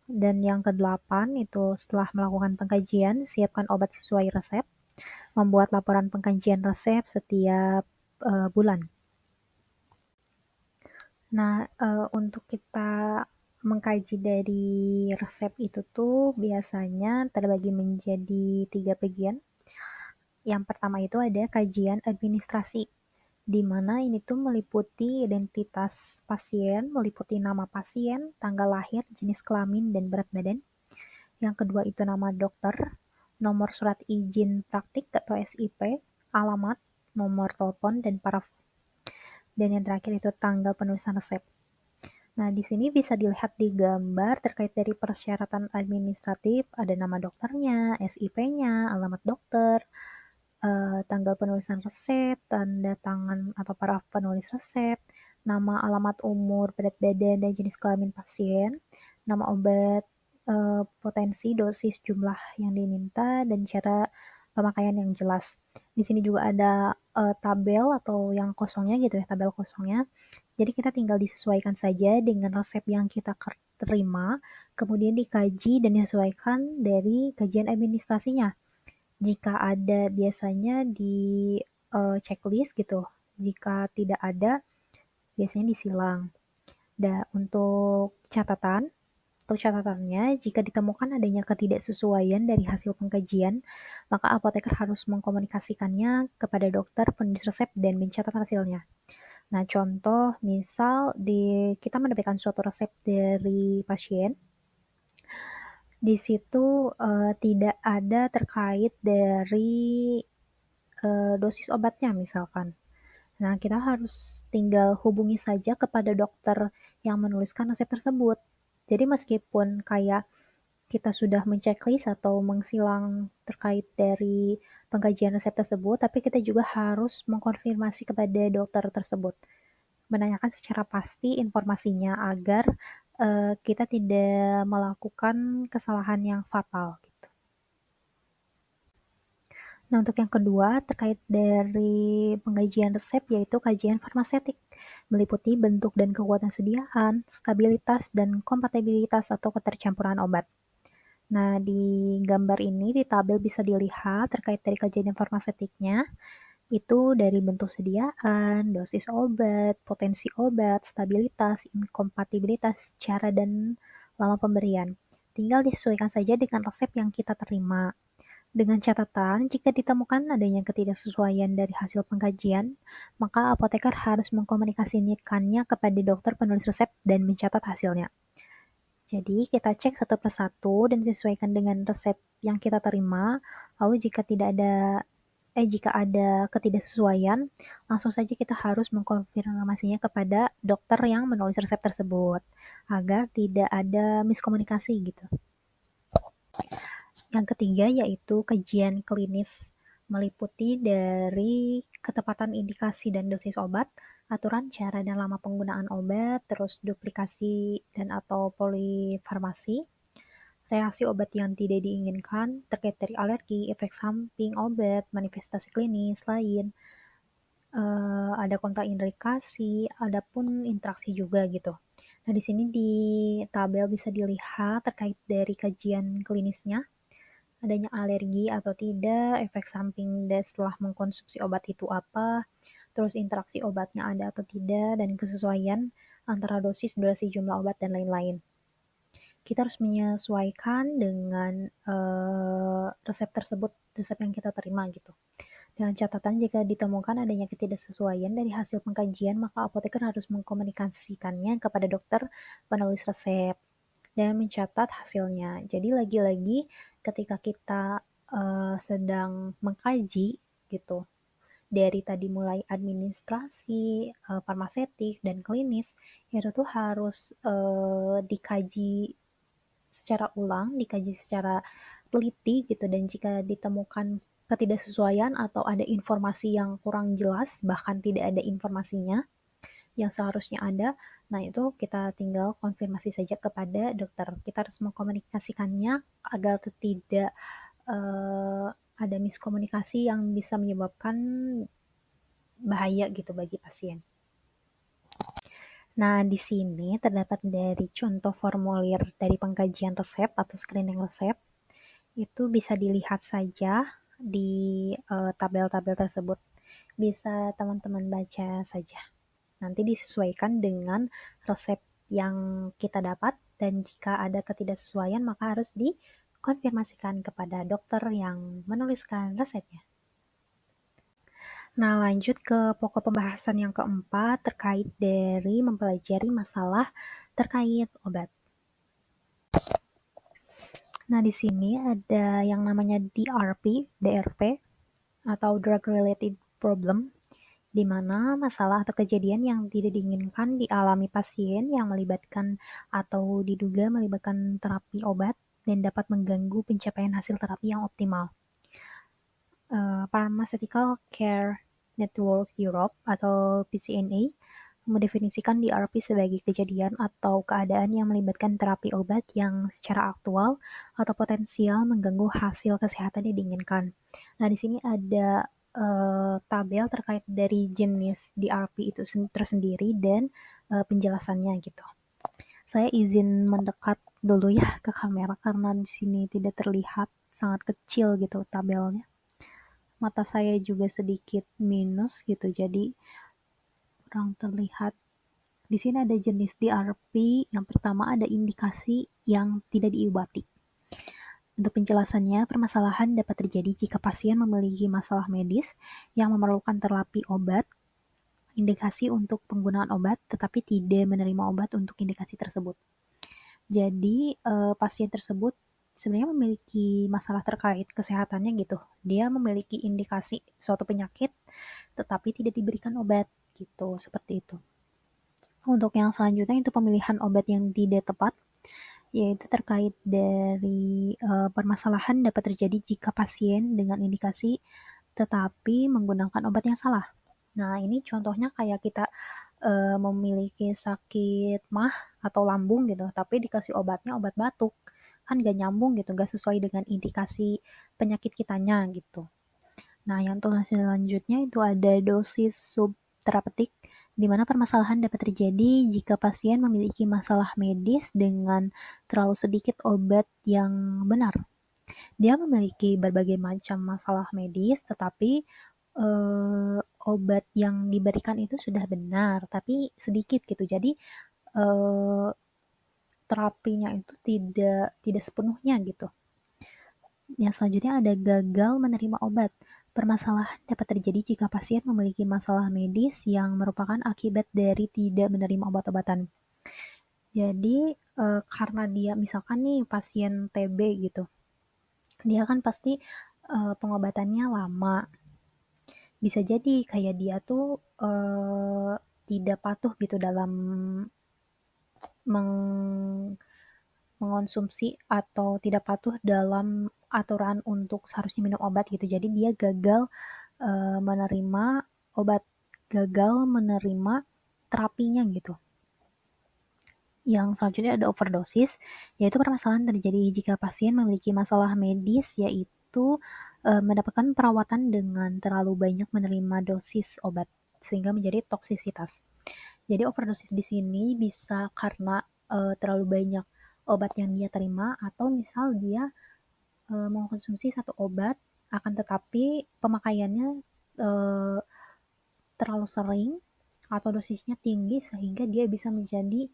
Dan yang kedelapan itu setelah melakukan pengkajian, siapkan obat sesuai resep, membuat laporan pengkajian resep setiap bulan. Nah, untuk kita mengkaji dari resep itu tuh biasanya terbagi menjadi 3 bagian. Yang pertama itu ada kajian administrasi, di mana ini tuh meliputi identitas pasien, meliputi nama pasien, tanggal lahir, jenis kelamin, dan berat badan. Yang kedua itu nama dokter, nomor surat izin praktik atau SIP, alamat, nomor telepon, dan paraf. Dan yang terakhir itu tanggal penulisan resep. Nah, di sini bisa dilihat di gambar terkait dari persyaratan administratif, ada nama dokternya, SIP-nya, alamat dokter, tanggal penulisan resep, tanda tangan atau paraf penulis resep, nama, alamat, umur, berat badan, dan jenis kelamin pasien, nama obat, potensi, dosis, jumlah yang diminta, dan cara pemakaian yang jelas. Di sini juga ada tabel atau yang kosongnya gitu ya, tabel kosongnya. Jadi kita tinggal disesuaikan saja dengan resep yang kita terima, kemudian dikaji dan disesuaikan dari kajian administrasinya. Jika ada biasanya di checklist gitu, jika tidak ada biasanya disilang. Dan untuk catatannya, jika ditemukan adanya ketidaksesuaian dari hasil pengkajian, maka apoteker harus mengkomunikasikannya kepada dokter penulis resep dan mencatat hasilnya. Nah, contoh misal kita mendapatkan suatu resep dari pasien, di situ tidak ada terkait dari dosis obatnya misalkan. Nah, kita harus tinggal hubungi saja kepada dokter yang menuliskan resep tersebut. Jadi meskipun kayak kita sudah menceklis atau mengsilang terkait dari pengkajian resep tersebut, tapi kita juga harus mengkonfirmasi kepada dokter tersebut. menanyakan secara pasti informasinya agar kita tidak melakukan kesalahan yang fatal gitu. Nah, untuk yang kedua terkait dari pengkajian resep yaitu kajian farmaseutik, meliputi bentuk dan kekuatan sediaan, stabilitas dan kompatibilitas atau ketercampuran obat. Nah, di gambar ini di tabel bisa dilihat terkait dari kajian farmaseutiknya, itu dari bentuk sediaan, dosis obat, potensi obat, stabilitas, inkompatibilitas, cara dan lama pemberian. Tinggal disesuaikan saja dengan resep yang kita terima. Dengan catatan, jika ditemukan adanya ketidaksesuaian dari hasil pengkajian, maka apoteker harus mengkomunikasikannya kepada dokter penulis resep dan mencatat hasilnya. Jadi, kita cek satu persatu dan sesuaikan dengan resep yang kita terima. Lalu jika ada ketidaksesuaian, langsung saja kita harus mengkonfirmasinya kepada dokter yang menulis resep tersebut agar tidak ada miskomunikasi gitu. Yang ketiga yaitu kajian klinis, meliputi dari ketepatan indikasi dan dosis obat, aturan cara dan lama penggunaan obat, terus duplikasi dan atau polifarmasi, reaksi obat yang tidak diinginkan terkait dari alergi, efek samping obat, manifestasi klinis lain, ada kontraindikasi, ada pun interaksi juga gitu. Nah, di sini di tabel bisa dilihat terkait dari kajian klinisnya, adanya alergi atau tidak, efek samping setelah mengkonsumsi obat itu apa, terus interaksi obatnya ada atau tidak, dan kesesuaian antara dosis, durasi, jumlah obat, dan lain-lain. Kita harus menyesuaikan dengan resep tersebut, resep yang kita terima gitu. Dengan catatan jika ditemukan adanya ketidaksesuaian dari hasil pengkajian, maka apoteker harus mengkomunikasikannya kepada dokter penulis resep dan mencatat hasilnya. Jadi lagi-lagi ketika kita sedang mengkaji gitu, dari tadi mulai administrasi, farmaseutik, dan klinis, itu tuh harus dikaji secara ulang, dikaji secara teliti gitu, dan jika ditemukan ketidaksesuaian atau ada informasi yang kurang jelas, bahkan tidak ada informasinya yang seharusnya ada, nah itu kita tinggal konfirmasi saja kepada dokter. Kita harus mengkomunikasikannya agar tidak ada miskomunikasi yang bisa menyebabkan bahaya gitu bagi pasien. Nah, di sini terdapat dari contoh formulir dari pengkajian resep atau screening resep. Itu bisa dilihat saja di tabel-tabel tersebut. Bisa teman-teman baca saja. Nanti disesuaikan dengan resep yang kita dapat dan jika ada ketidaksesuaian maka harus dikonfirmasikan kepada dokter yang menuliskan resepnya. Nah, lanjut ke pokok pembahasan yang keempat terkait dari mempelajari masalah terkait obat. Nah, di sini ada yang namanya DRP atau Drug Related Problem, di mana masalah atau kejadian yang tidak diinginkan dialami pasien yang melibatkan atau diduga melibatkan terapi obat dan dapat mengganggu pencapaian hasil terapi yang optimal. Pharmaceutical Care Network Europe atau PCNA mendefinisikan DRP sebagai kejadian atau keadaan yang melibatkan terapi obat yang secara aktual atau potensial mengganggu hasil kesehatan yang diinginkan. Nah, di sini ada tabel terkait dari jenis DRP itu tersendiri dan penjelasannya gitu. Saya izin mendekat dulu ya ke kamera karena di sini tidak terlihat, sangat kecil gitu tabelnya. Mata saya juga sedikit minus gitu, jadi kurang terlihat. Di sini ada jenis DRP. Yang pertama ada indikasi yang tidak diobati. Untuk penjelasannya, permasalahan dapat terjadi jika pasien memiliki masalah medis yang memerlukan terapi obat, indikasi untuk penggunaan obat, tetapi tidak menerima obat untuk indikasi tersebut. Jadi, pasien tersebut sebenarnya memiliki masalah terkait kesehatannya gitu. Dia memiliki indikasi suatu penyakit, tetapi tidak diberikan obat gitu, seperti itu. Untuk yang selanjutnya itu pemilihan obat yang tidak tepat, yaitu terkait dari permasalahan dapat terjadi jika pasien dengan indikasi tetapi menggunakan obat yang salah. Nah, ini contohnya kayak kita memiliki sakit MAH atau lambung gitu, tapi dikasih obatnya obat batuk. Kan nggak nyambung gitu, nggak sesuai dengan indikasi penyakit kitanya gitu. Nah, yang tuh selanjutnya itu ada dosis subterapeutik, di mana permasalahan dapat terjadi jika pasien memiliki masalah medis dengan terlalu sedikit obat yang benar. Dia memiliki berbagai macam masalah medis, tetapi obat yang diberikan itu sudah benar, tapi sedikit gitu. Jadi eh, terapinya itu tidak sepenuhnya gitu. Yang selanjutnya ada gagal menerima obat. Permasalahan dapat terjadi jika pasien memiliki masalah medis yang merupakan akibat dari tidak menerima obat-obatan. Jadi karena dia misalkan nih pasien TB gitu, dia kan pasti pengobatannya lama. Bisa jadi kayak dia tuh tidak patuh gitu dalam meng mengonsumsi atau tidak patuh dalam aturan untuk seharusnya minum obat gitu. Jadi dia gagal menerima obat, gagal menerima terapinya gitu. Yang selanjutnya ada overdosis, yaitu permasalahan terjadi jika pasien memiliki masalah medis, yaitu mendapatkan perawatan dengan terlalu banyak menerima dosis obat, sehingga menjadi toksisitas. Jadi overdosis di sini bisa karena terlalu banyak obat yang dia terima, atau misal dia mengkonsumsi satu obat, akan tetapi pemakaiannya eh, terlalu sering atau dosisnya tinggi sehingga dia bisa menjadi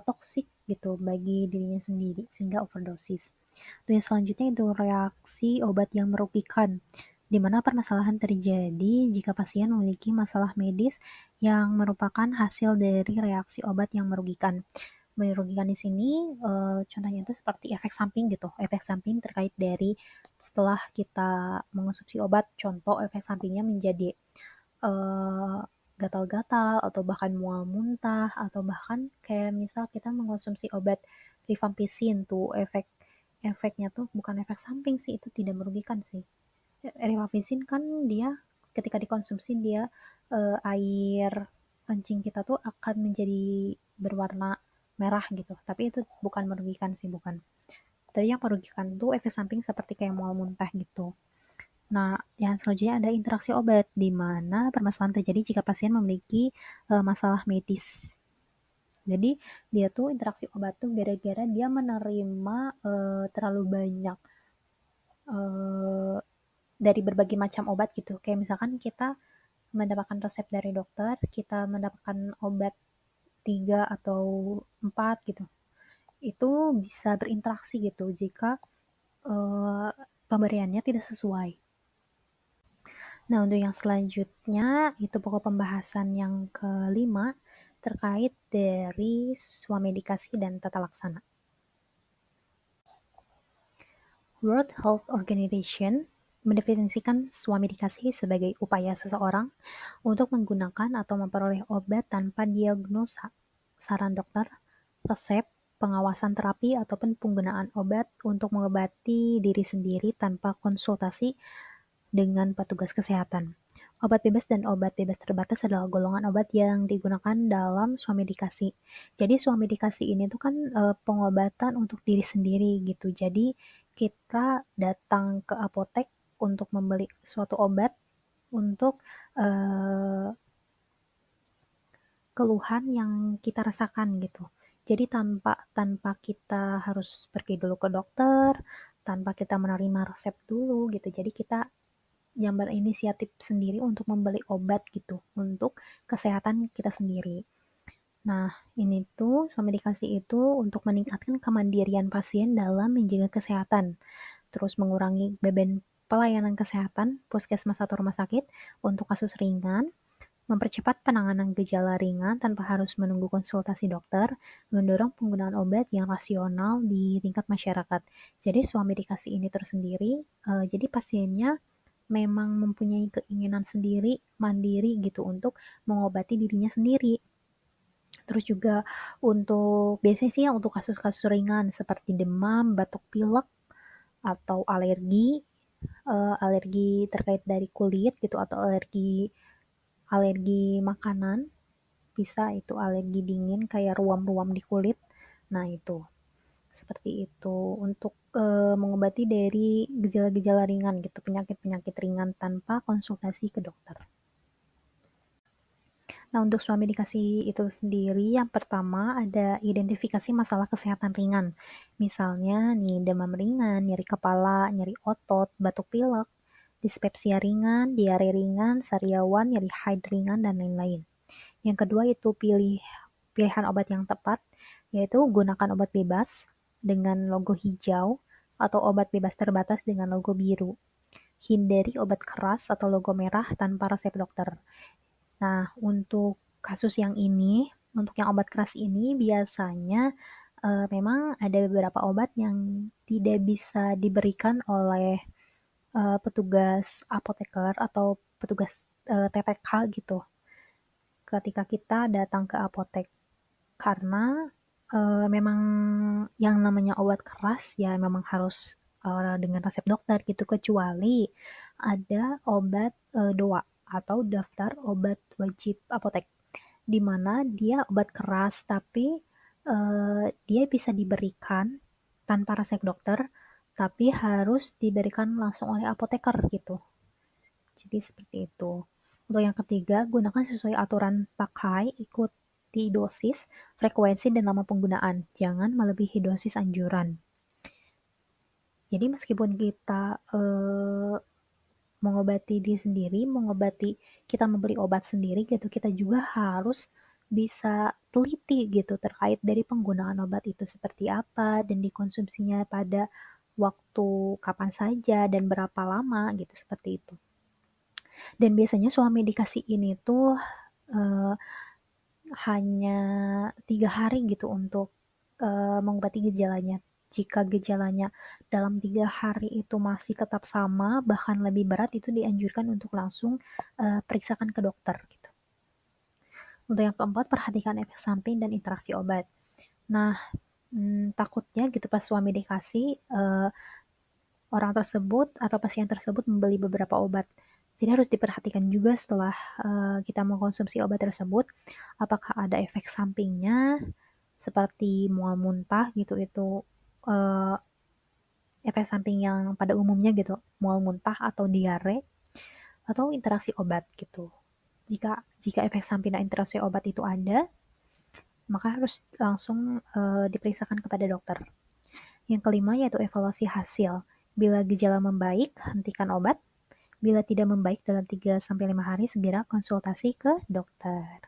toksik gitu bagi dirinya sendiri sehingga overdosis. Terus yang selanjutnya itu reaksi obat yang merugikan, di mana permasalahan terjadi jika pasien memiliki masalah medis yang merupakan hasil dari reaksi obat yang merugikan. Merugikan di sini contohnya itu seperti efek samping gitu. Efek samping terkait dari setelah kita mengonsumsi obat, contoh efek sampingnya menjadi eh, gatal-gatal atau bahkan mual muntah atau bahkan kayak misal kita mengkonsumsi obat rifampicin tuh efeknya tuh bukan efek samping sih, itu tidak merugikan sih. Rifampicin kan dia ketika dikonsumsi dia air kencing kita tuh akan menjadi berwarna merah gitu, tapi itu bukan merugikan sih, bukan. Tapi yang merugikan tuh efek samping seperti kayak mual muntah gitu. Nah, yang selanjutnya ada interaksi obat, di mana permasalahan terjadi jika pasien memiliki masalah medis. Jadi, dia tuh interaksi obat tuh gara-gara dia menerima terlalu banyak eh, dari berbagai macam obat gitu. Kayak misalkan kita mendapatkan resep dari dokter, kita mendapatkan obat 3 atau 4 gitu. Itu bisa berinteraksi gitu jika pemberiannya tidak sesuai. Nah, untuk yang selanjutnya, itu pokok pembahasan yang kelima terkait dari swamedikasi dan tata laksana. World Health Organization mendefinisikan swamedikasi sebagai upaya seseorang untuk menggunakan atau memperoleh obat tanpa diagnosa, saran dokter, resep, pengawasan terapi, ataupun penggunaan obat untuk mengobati diri sendiri tanpa konsultasi dengan petugas kesehatan. Obat bebas dan obat bebas terbatas adalah golongan obat yang digunakan dalam swamedikasi. Jadi swamedikasi ini tuh kan pengobatan untuk diri sendiri gitu. Jadi kita datang ke apotek untuk membeli suatu obat untuk eh, keluhan yang kita rasakan gitu. Jadi tanpa tanpa kita harus pergi dulu ke dokter, tanpa kita menerima resep dulu gitu. Jadi kita yang berinisiatif sendiri untuk membeli obat gitu untuk kesehatan kita sendiri. Nah, ini tuh medikasi itu untuk meningkatkan kemandirian pasien dalam menjaga kesehatan, terus mengurangi beban pelayanan kesehatan puskesmas atau rumah sakit untuk kasus ringan, mempercepat penanganan gejala ringan tanpa harus menunggu konsultasi dokter, mendorong penggunaan obat yang rasional di tingkat masyarakat. Jadi medikasi ini tersendiri, jadi pasiennya memang mempunyai keinginan sendiri, mandiri gitu untuk mengobati dirinya sendiri. Terus juga untuk biasanya sih yang untuk kasus-kasus ringan seperti demam, batuk pilek, atau alergi, alergi terkait dari kulit gitu atau alergi alergi makanan, bisa itu alergi dingin kayak ruam-ruam di kulit. Nah itu, seperti itu. Untuk mengobati dari gejala-gejala ringan gitu, penyakit-penyakit ringan tanpa konsultasi ke dokter. Nah, untuk suami dikasih itu sendiri, yang pertama ada identifikasi masalah kesehatan ringan. Misalnya nih, demam ringan, nyeri kepala, nyeri otot, batuk pilek, dispepsia ringan, diare ringan, sariawan, nyeri haid ringan, dan lain-lain. Yang kedua itu pilihan obat yang tepat, yaitu gunakan obat bebas dengan logo hijau atau obat bebas terbatas dengan logo biru. Hindari obat keras atau logo merah tanpa resep dokter. Nah, untuk kasus yang ini, untuk yang obat keras ini biasanya memang ada beberapa obat yang tidak bisa diberikan oleh petugas apoteker atau petugas TPK gitu ketika kita datang ke apotek. Karena memang yang namanya obat keras ya memang harus dengan resep dokter gitu, kecuali ada obat DOA atau daftar obat wajib apotek, di mana dia obat keras tapi dia bisa diberikan tanpa resep dokter, tapi harus diberikan langsung oleh apoteker gitu. Jadi seperti itu. Untuk yang ketiga, gunakan sesuai aturan pakai, ikuti dosis, frekuensi, dan lama penggunaan. Jangan melebihi dosis anjuran. Jadi meskipun kita mengobati diri sendiri, kita membeli obat sendiri gitu, kita juga harus bisa teliti gitu terkait dari penggunaan obat itu seperti apa dan dikonsumsinya pada waktu kapan saja dan berapa lama gitu, seperti itu. Dan biasanya suami dikasih ini tuh uh, hanya 3 hari gitu untuk mengobati gejalanya. Jika gejalanya dalam 3 hari itu masih tetap sama, bahkan lebih berat, itu dianjurkan untuk langsung periksakan ke dokter. Gitu. Untuk yang keempat, perhatikan efek samping dan interaksi obat. Nah, takutnya gitu pas suami dikasih, orang tersebut atau pasien tersebut membeli beberapa obat. Jadi harus diperhatikan juga setelah kita mengkonsumsi obat tersebut, apakah ada efek sampingnya seperti mual muntah gitu, itu uh, efek samping yang pada umumnya gitu, mual muntah atau diare atau interaksi obat gitu. Jika efek samping dan interaksi obat itu ada, maka harus langsung diperiksakan kepada dokter. Yang kelima yaitu evaluasi hasil. Bila gejala membaik, hentikan obat. Bila tidak membaik dalam 3-5 hari, segera konsultasi ke dokter.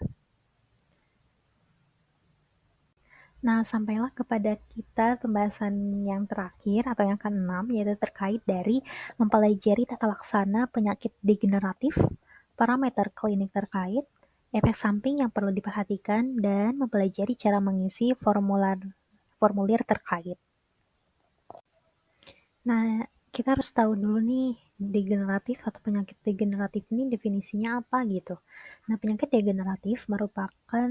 Nah, sampailah kepada kita pembahasan yang terakhir atau yang keenam, yaitu terkait dari mempelajari tata laksana penyakit degeneratif, parameter klinik terkait, efek samping yang perlu diperhatikan, dan mempelajari cara mengisi formulir terkait. Nah, kita harus tahu dulu nih, degeneratif atau penyakit degeneratif ini definisinya apa gitu. Nah, penyakit degeneratif merupakan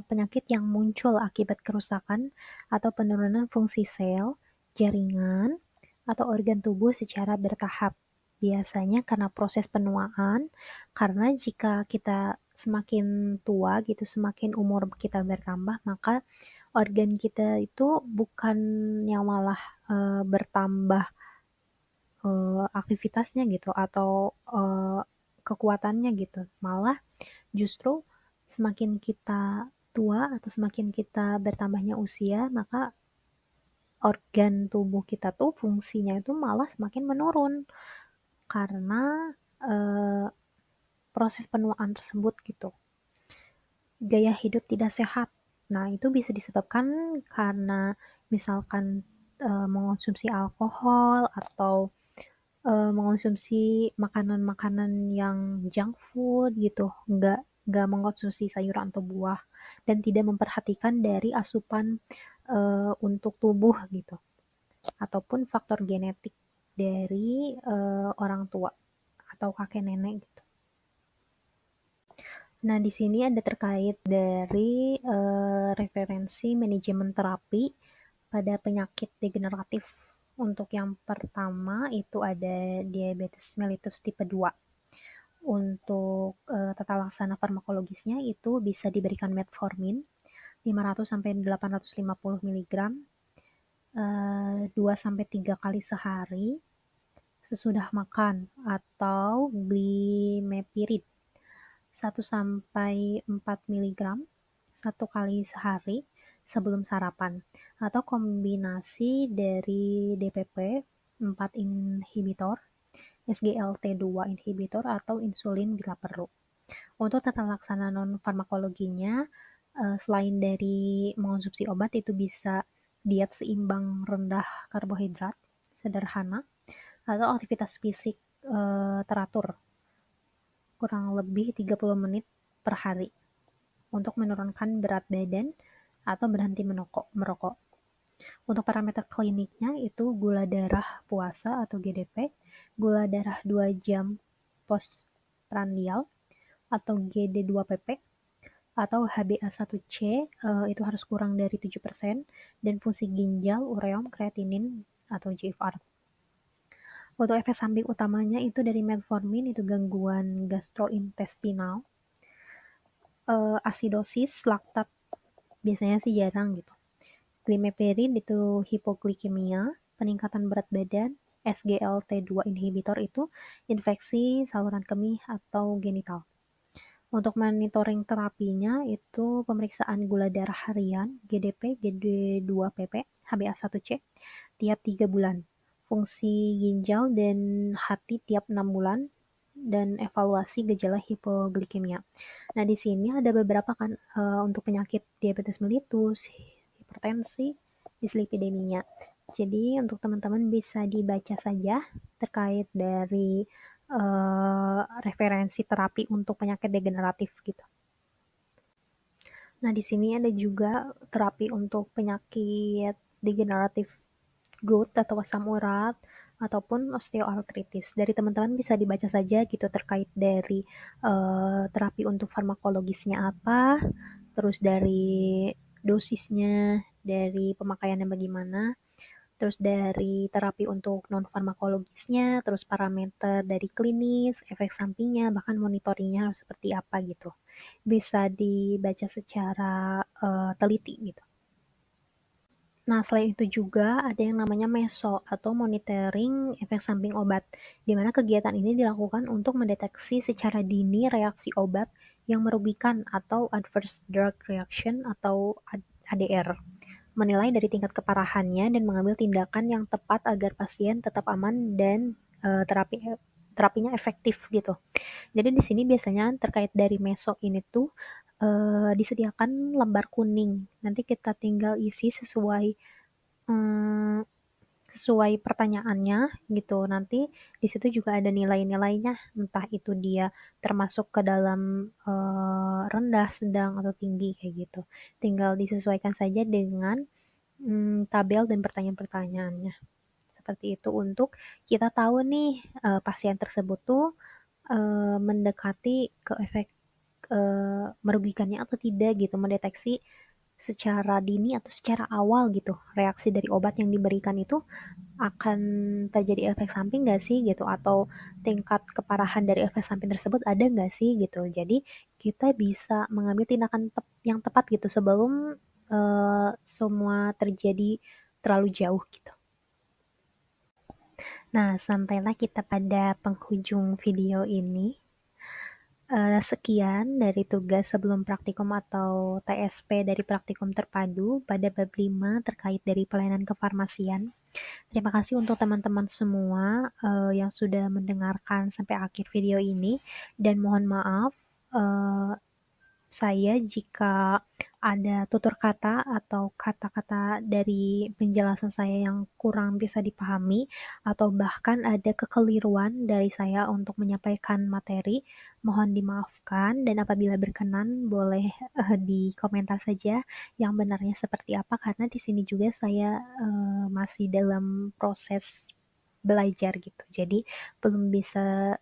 penyakit yang muncul akibat kerusakan atau penurunan fungsi sel, jaringan, atau organ tubuh secara bertahap. Biasanya karena proses penuaan, karena jika kita semakin tua gitu, semakin umur kita bertambah, maka organ kita itu bukan yang malah bertambah aktivitasnya gitu atau kekuatannya gitu. Malah justru semakin kita tua atau semakin kita bertambahnya usia, maka organ tubuh kita tuh fungsinya itu malah semakin menurun karena eh, proses penuaan tersebut gitu. Gaya hidup tidak sehat. Nah, itu bisa disebabkan karena misalkan mengonsumsi alkohol atau mengonsumsi makanan-makanan yang junk food gitu, nggak mengkonsumsi sayuran atau buah, dan tidak memperhatikan dari asupan untuk tubuh gitu, ataupun faktor genetik dari orang tua atau kakek nenek gitu. Nah, di sini ada terkait dari referensi manajemen terapi pada penyakit degeneratif. Untuk yang pertama itu ada diabetes mellitus tipe 2. Untuk tata laksana farmakologisnya itu bisa diberikan metformin 500 sampai 850 mg 2 sampai 3 kali sehari sesudah makan, atau glimepirid 1 sampai 4 mg 1 kali sehari sebelum sarapan, atau kombinasi dari DPP 4 inhibitor, SGLT2 inhibitor, atau insulin bila perlu. Untuk tata laksana non-farmakologinya, selain dari mengonsumsi obat, itu bisa diet seimbang rendah karbohidrat, sederhana, atau aktivitas fisik teratur, kurang lebih 30 menit per hari, untuk menurunkan berat badan atau berhenti merokok. Untuk parameter kliniknya itu gula darah puasa atau GDP, gula darah 2 jam postprandial atau GD2PP, atau HbA1c itu harus kurang dari 7%, dan fungsi ginjal, ureum, kreatinin atau GFR. Untuk efek samping utamanya itu dari metformin itu gangguan gastrointestinal, asidosis, laktat biasanya sih jarang gitu. Glimepirid itu hipoglikemia, peningkatan berat badan, SGLT2 inhibitor itu infeksi saluran kemih atau genital. Untuk monitoring terapinya itu pemeriksaan gula darah harian, GDP, GD2PP, HbA1c tiap 3 bulan, fungsi ginjal dan hati tiap 6 bulan, dan evaluasi gejala hipoglikemia. Nah, di sini ada beberapa kan untuk penyakit diabetes mellitus, hipertensi, dislipidemia. Jadi untuk teman-teman bisa dibaca saja terkait dari referensi terapi untuk penyakit degeneratif gitu. Nah, di sini ada juga terapi untuk penyakit degeneratif gout atau asam urat ataupun osteoartritis. Dari teman-teman bisa dibaca saja gitu terkait dari terapi untuk farmakologisnya apa, terus dari dosisnya, dari pemakaiannya bagaimana, terus dari terapi untuk non-farmakologisnya, terus parameter dari klinis, efek sampingnya, bahkan monitoringnya seperti apa gitu. Bisa dibaca secara teliti gitu. Nah, selain itu juga ada yang namanya MESO atau monitoring efek samping obat, di mana kegiatan ini dilakukan untuk mendeteksi secara dini reaksi obat yang merugikan atau adverse drug reaction atau ADR, menilai dari tingkat keparahannya dan mengambil tindakan yang tepat agar pasien tetap aman dan terapinya efektif gitu. Jadi di sini biasanya terkait dari MESO ini tuh disediakan lembar kuning. Nanti kita tinggal isi sesuai pertanyaannya gitu. Nanti di situ juga ada nilai-nilainya, entah itu dia termasuk ke dalam rendah, sedang, atau tinggi kayak gitu. Tinggal disesuaikan saja dengan tabel dan pertanyaan-pertanyaannya. Seperti itu untuk kita tahu nih pasien tersebut tuh mendekati ke efek merugikannya atau tidak gitu, mendeteksi secara dini atau secara awal gitu reaksi dari obat yang diberikan itu akan terjadi efek samping nggak sih gitu, atau tingkat keparahan dari efek samping tersebut ada nggak sih gitu. Jadi kita bisa mengambil tindakan yang tepat gitu sebelum semua terjadi terlalu jauh gitu. Nah, sampailah kita pada penghujung video ini. Sekian dari tugas sebelum praktikum atau TSP dari praktikum terpadu pada bab 5 terkait dari pelayanan kefarmasian. Terima kasih untuk teman-teman semua yang sudah mendengarkan sampai akhir video ini, dan mohon maaf saya jika ada tutur kata atau kata-kata dari penjelasan saya yang kurang bisa dipahami, atau bahkan ada kekeliruan dari saya untuk menyampaikan materi, mohon dimaafkan, dan apabila berkenan boleh di komentar saja yang benarnya seperti apa, karena di sini juga saya masih dalam proses belajar gitu. Jadi belum bisa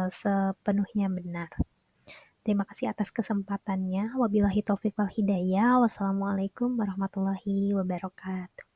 sepenuhnya benar. Terima kasih atas kesempatannya. Wabillahi taufiq wal hidayah. Wassalamualaikum warahmatullahi wabarakatuh.